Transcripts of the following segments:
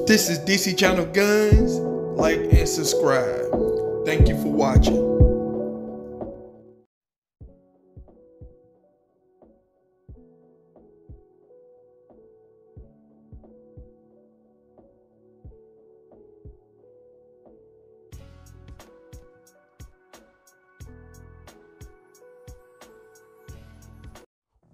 This is DC Channel Guns. Like and subscribe. Thank you for watching.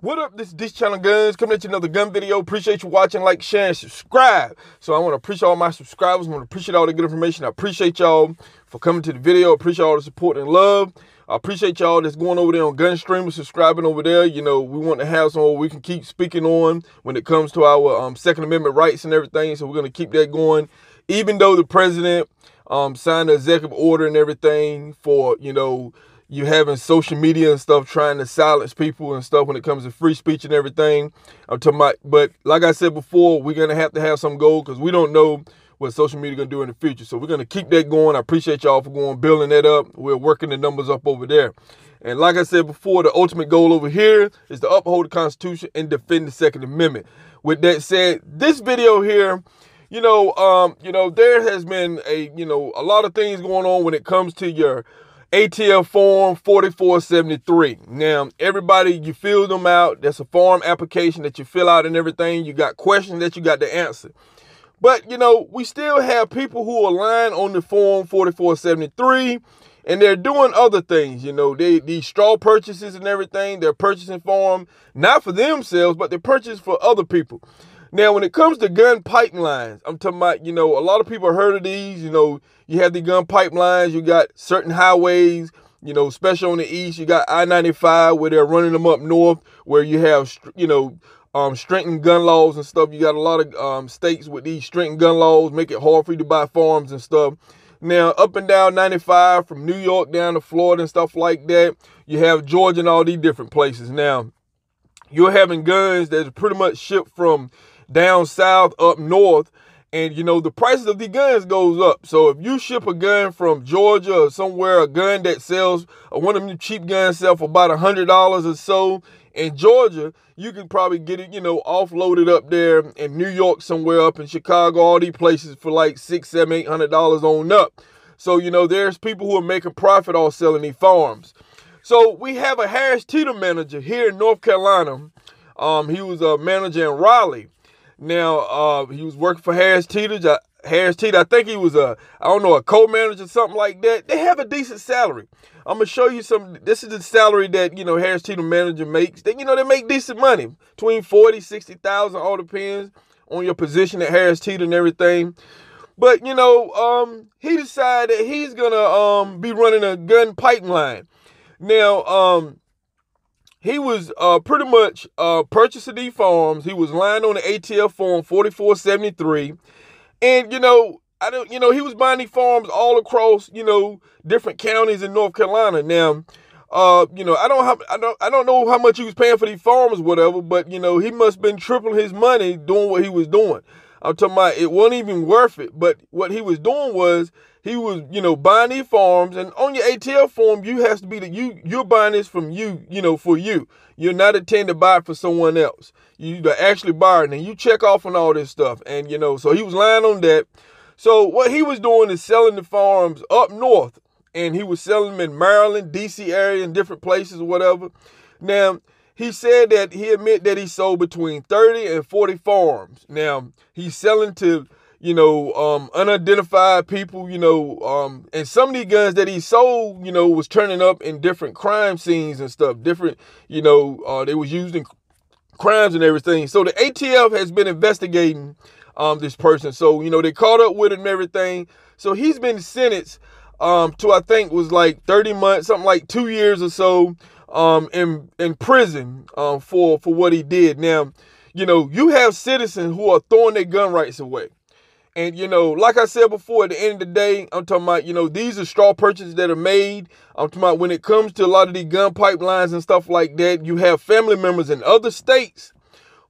What up, this is DC Channel Guns, coming at you another gun video. Appreciate you watching, like, share, and subscribe. So I want to appreciate all my subscribers. I want to appreciate all the good information. I appreciate y'all for coming to the video. I appreciate all the support and love. I appreciate y'all that's going over there on Gun Streamer, subscribing over there. You know, we want to have someone we can keep speaking on when it comes to our Second Amendment rights and everything. So we're going to keep that going. Even though the president signed an executive order and everything for, you know, you having social media and stuff trying to silence people and stuff when it comes to free speech and everything. But like I said before, we're going to have some goal because we don't know what social media going to do in the future. So we're going to keep that going. I appreciate y'all for building that up. We're working the numbers up over there. And like I said before, the ultimate goal over here is to uphold the Constitution and defend the Second Amendment. With that said, this video here, there has been a lot of things going on when it comes to your ATF form 4473. Now, everybody, you fill them out. That's a form application that you fill out and everything. You got questions that you got to answer. But, we still have people who are lying on the form 4473, and they're doing other things. These straw purchases and everything. They're purchasing for them, not for themselves, but they're purchasing for other people. Now, when it comes to gun pipelines, I'm talking about, a lot of people have heard of these. You have the gun pipelines. You got certain highways, especially on the east. You got I-95 where they're running them up north, where you have, strengthened gun laws and stuff. You got a lot of states with these strengthened gun laws, make it hard for you to buy firearms and stuff. Now, up and down 95 from New York down to Florida and stuff like that, you have Georgia and all these different places. Now, you're having guns that's pretty much shipped from down south up north, and the prices of the guns goes up. So if you ship a gun from Georgia or somewhere, a gun that sells, one of them cheap guns sell for about $100 or so in Georgia, you can probably get it, offloaded up there in New York, somewhere up in Chicago, all these places for like $600, $700, $800 on up. So there's people who are making profit off selling these firearms. So we have a Harris Teeter manager here in North Carolina. He was a manager in Raleigh. Now, he was working for Harris Teeter. I think he was a co-manager, something like that. They have a decent salary. I'm going to show you this is the salary that, Harris Teeter manager makes. They make decent money, between $40,000, $60,000, all depends on your position at Harris Teeter and everything. But, he decided that he's going to be running a gun pipeline. Now, he was pretty much purchasing these firearms. He was lying on the ATF form 4473. And, he was buying these firearms all across, different counties in North Carolina. Now, I don't know how much he was paying for these firearms or whatever, but, he must have been tripling his money doing what he was doing. I'm talking about it wasn't even worth it. But what he was doing was he was, buying these firearms, and on your ATL form, you has to be you're buying this from you, for you. You're not intending to buy it for someone else. You actually buy it, and you check off on all this stuff. And, so he was lying on that. So what he was doing is selling the firearms up north, and he was selling them in Maryland, DC area, and different places or whatever. Now, he said that he admitted that he sold between 30 and 40 firearms. Now, he's selling to, unidentified people, and some of these guns that he sold, was turning up in different crime scenes and stuff. Different, they was used in crimes and everything. So the ATF has been investigating this person. So, they caught up with him and everything. So he's been sentenced to, I think, was like 30 months, something like 2 years or so. In prison for what he did. Now, you have citizens who are throwing their gun rights away. And, like I said before, at the end of the day, I'm talking about, these are straw purchases that are made. I'm talking about when it comes to a lot of these gun pipelines and stuff like that, you have family members in other states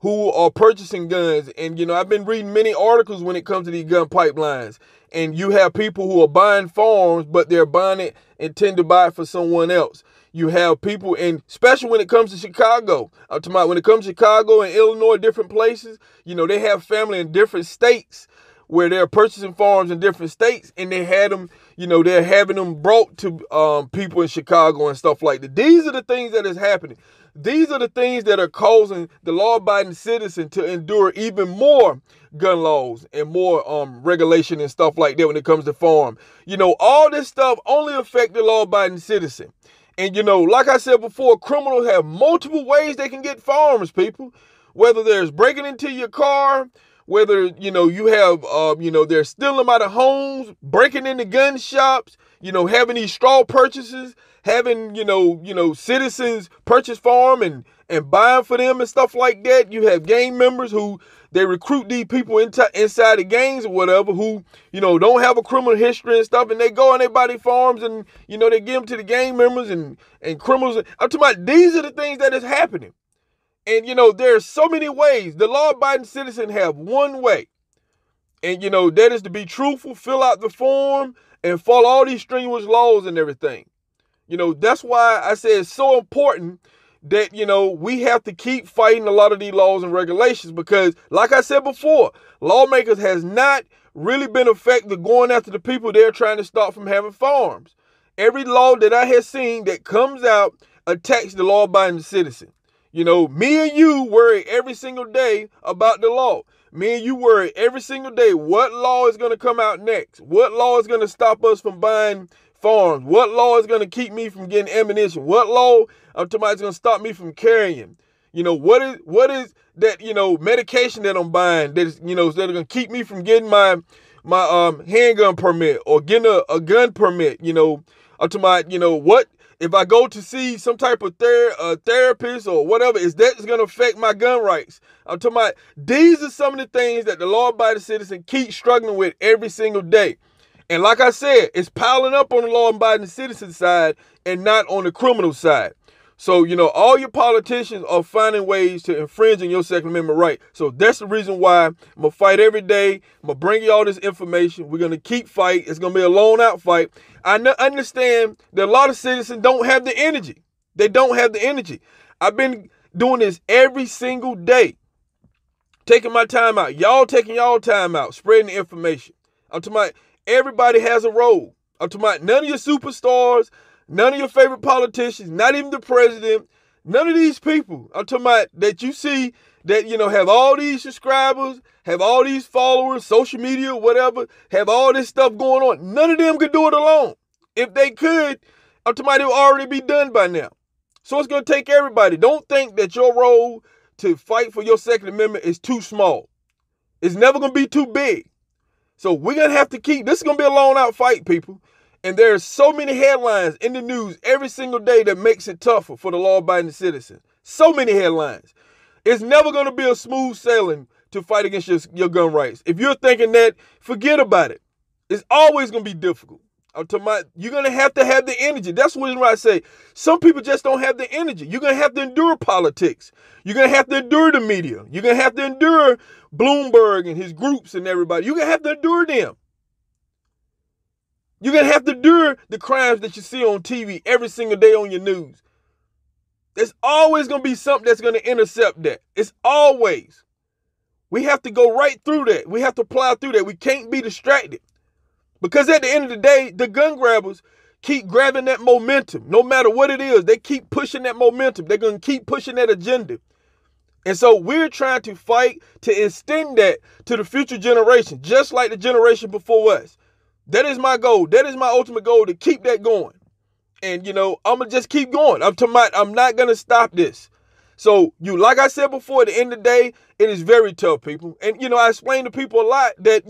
who are purchasing guns. And, I've been reading many articles when it comes to these gun pipelines. And you have people who are buying firearms, but they're buying it and tend to buy it for someone else. You have people, and especially when it comes to Chicago, I'm talking about when it comes to Chicago and Illinois, different places, they have family in different states where they're purchasing firearms in different states, and they had them, they're having them brought to people in Chicago and stuff like that. These are the things that is happening. These are the things that are causing the law-abiding citizen to endure even more gun laws and more regulation and stuff like that when it comes to firearms. All this stuff only affect the law-abiding citizen. And, like I said before, criminals have multiple ways they can get firearms, people. Whether there's breaking into your car, whether, you have, they're stealing them out of homes, breaking into gun shops, having these straw purchases, having, citizens purchase firearms and buying for them and stuff like that. You have gang members who they recruit these people inside the gangs or whatever who, don't have a criminal history and stuff, and they go and they buy these firearms and, they give them to the gang members and criminals. I'm talking about these are the things that is happening. And, there are so many ways. The law-abiding citizen have one way. And, that is to be truthful, fill out the form, and follow all these strenuous laws and everything. That's why I say it's so important that, we have to keep fighting a lot of these laws and regulations because, like I said before, lawmakers has not really been effective going after the people they're trying to stop from having firearms. Every law that I have seen that comes out attacks the law-abiding citizen. Me and you worry every single day about the law. Me and you worry every single day what law is going to come out next. What law is going to stop us from buying firearms? What law is going to keep me from getting ammunition? What law is going to stop me from carrying? What is that, medication that I'm buying that is, that's going to keep me from getting my handgun permit or getting a gun permit? I'm talking about, what if I go to see some type of therapist or whatever, is that going to affect my gun rights? I'm talking about these are some of the things that the law-abiding citizen keeps struggling with every single day. And like I said, it's piling up on the law-abiding citizen side and not on the criminal side. So, all your politicians are finding ways to infringe on your Second Amendment right. So that's the reason why I'm going to fight every day. I'm going to bring you all this information. We're going to keep fighting. It's going to be a loan-out fight. I understand that a lot of citizens don't have the energy. They don't have the energy. I've been doing this every single day, taking my time out. Y'all taking y'all time out, spreading the information. I'm talking about everybody has a role. I'm talking about none of your superstars, none of your favorite politicians, not even the president, none of these people. I'm talking about that you see that, have all these subscribers, have all these followers, social media, whatever, have all this stuff going on. None of them could do it alone. If they could, I'm talking about it would already be done by now. So it's going to take everybody. Don't think that your role to fight for your Second Amendment is too small. It's never going to be too big. So we're going to have to this is going to be a long-out fight, people. And there are so many headlines in the news every single day that makes it tougher for the law-abiding citizen. So many headlines. It's never going to be a smooth sailing to fight against your gun rights. If you're thinking that, forget about it. It's always going to be difficult. You're going to have the energy. That's what I say. Some people just don't have the energy. You're going to have to endure politics. You're going to have to endure the media. You're going to have to endure Bloomberg and his groups and everybody. You're going to have to endure them. You're going to have to endure the crimes that you see on TV every single day on your news. There's always going to be something that's going to intercept that. It's always. We have to go right through that. We have to plow through that. We can't be distracted. Because at the end of the day, the gun grabbers keep grabbing that momentum. No matter what it is, they keep pushing that momentum. They're going to keep pushing that agenda. And so we're trying to fight to extend that to the future generation, just like the generation before us. That is my goal. That is my ultimate goal, to keep that going. And, I'm going to just keep going. I'm not going to stop this. So, like I said before, at the end of the day, it is very tough, people. And, I explain to people a lot that,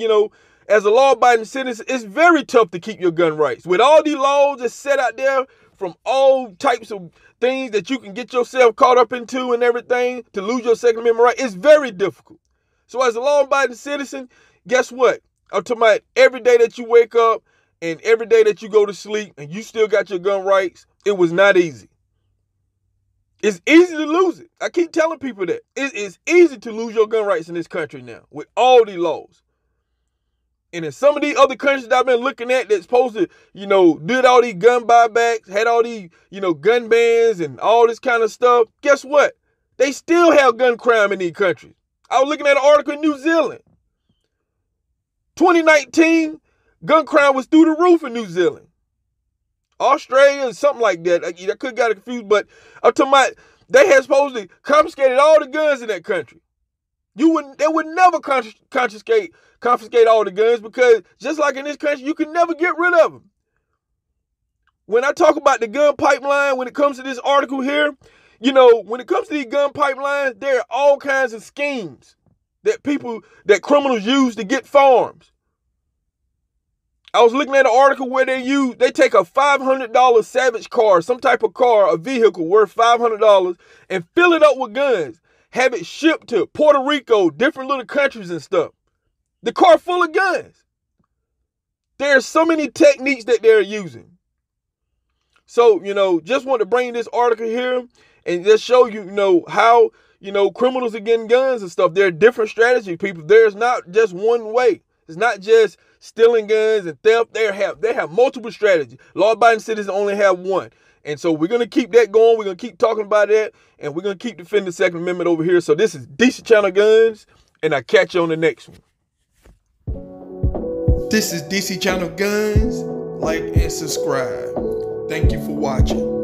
as a law-abiding citizen, it's very tough to keep your gun rights. With all these laws that's set out there from all types of things that you can get yourself caught up into and everything to lose your Second Amendment right, it's very difficult. So as a law-abiding citizen, guess what? I'm talking about every day that you wake up and every day that you go to sleep and you still got your gun rights, it was not easy. It's easy to lose it. I keep telling people that. It is easy to lose your gun rights in this country now with all these laws. And in some of these other countries that I've been looking at that's supposed to, did all these gun buybacks, had all these, gun bans and all this kind of stuff, guess what? They still have gun crime in these countries. I was looking at an article in New Zealand. 2019, gun crime was through the roof in New Zealand. Australia, something like that. I could got it confused, but I'm talking about they had supposedly confiscated all the guns in that country. They would never confiscate all the guns, because just like in this country, you can never get rid of them. When I talk about the gun pipeline, when it comes to this article here, when it comes to these gun pipelines, there are all kinds of schemes that criminals use to get firearms. I was looking at an article where they take a $500 Savage car, some type of car, a vehicle worth $500, and fill it up with guns. Have it shipped to Puerto Rico, different little countries and stuff. The car full of guns. There are so many techniques that they're using. So, just want to bring this article here and just show you, how, criminals are getting guns and stuff. There are different strategies, people. There's not just one way. It's not just stealing guns and theft. They have multiple strategies. Law-abiding citizens only have one. And so we're going to keep that going. We're going to keep talking about that. And we're going to keep defending the Second Amendment over here. So this is DC Channel Guns. And I'll catch you on the next one. This is DC Channel Guns. Like and subscribe. Thank you for watching.